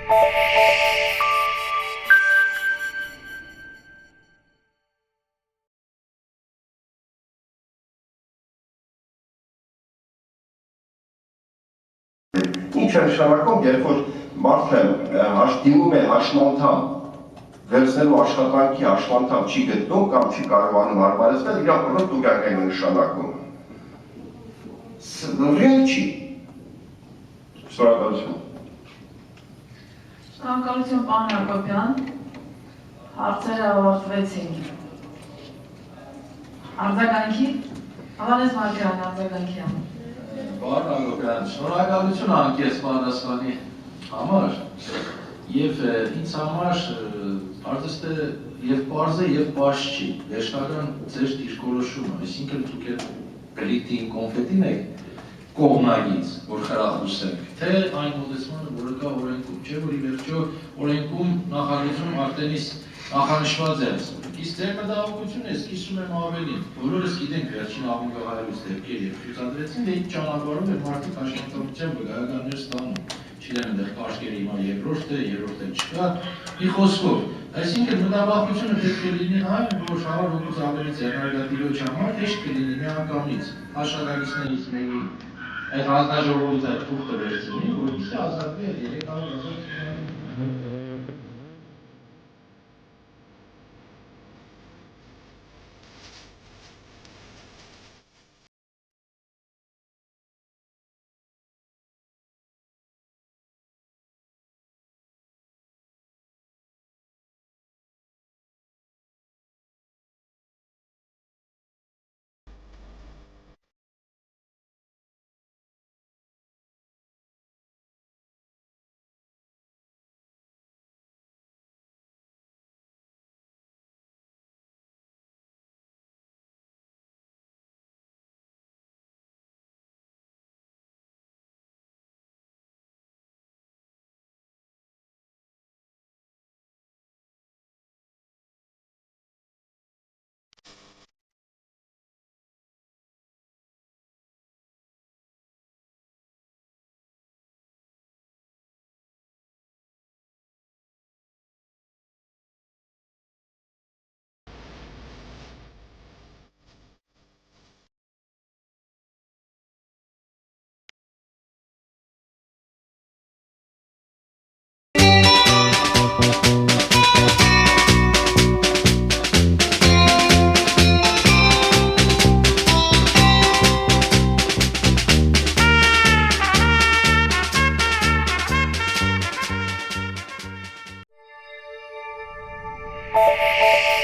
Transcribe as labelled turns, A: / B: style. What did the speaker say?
A: Ինչ է նշանակում, երբ որ մարդը դիմում է հաշմանդամ, վերցնելու աշխատանքի հաշմանդամ չի գտնում կամ չի կարողանում հարմարեցնել, իր ապրոց տուգանքային նշանակում։ Ռեալ չի։ Շնորհակալություն։
B: Շնորհակալություն, պարոն Հակոբյան։ Հարցերը ավարտվեցին։ Արձագանքի, Հովհաննես Մարգարյան, արձագանքի համար։
C: Պարոն Հակոբյան, շնորհակալություն անկես պատասխանի համար եւ ինձ համար արդյոք եւ պարզ է եւ պարզ չի վերջնական ձեր դիրքորոշումը, այսինքն դուք եք գլիտին կոնֆետին եք կողմնագից, որ խրախուսենք, թե այն մոտեցմանը, որը կա օրենքում, չէ՞ որ ի վերջո օրենքում նախագծում արդենից նախանշված է ասում։ Իսկ ձեր մտահոգությունը ես կիսում եմ ավելին, բոլորս գիտենք վերջին աղմուկահայերուց դեպքեր երբ ցուցադրեցին, դե ինչ ճանապարհում են մարդիկ աշխատանքության վկայականներ ստանում։ Չգիտեմ այնտեղ կաշկերը հիմա երրորդը չկա, մի խոսքով։ Այսինքն մտավախությունը պետք է լինի այն, որ շահար հոգուց ավելի ձեռնարկատիրոջ համար հեշտ կլինի միանգամից աշխատակիցներից մեկի այդ հանձնաժողովից այդ թուղթը վերցնի, որպեսզի ազատվի այդ 300,000
A: Thank you.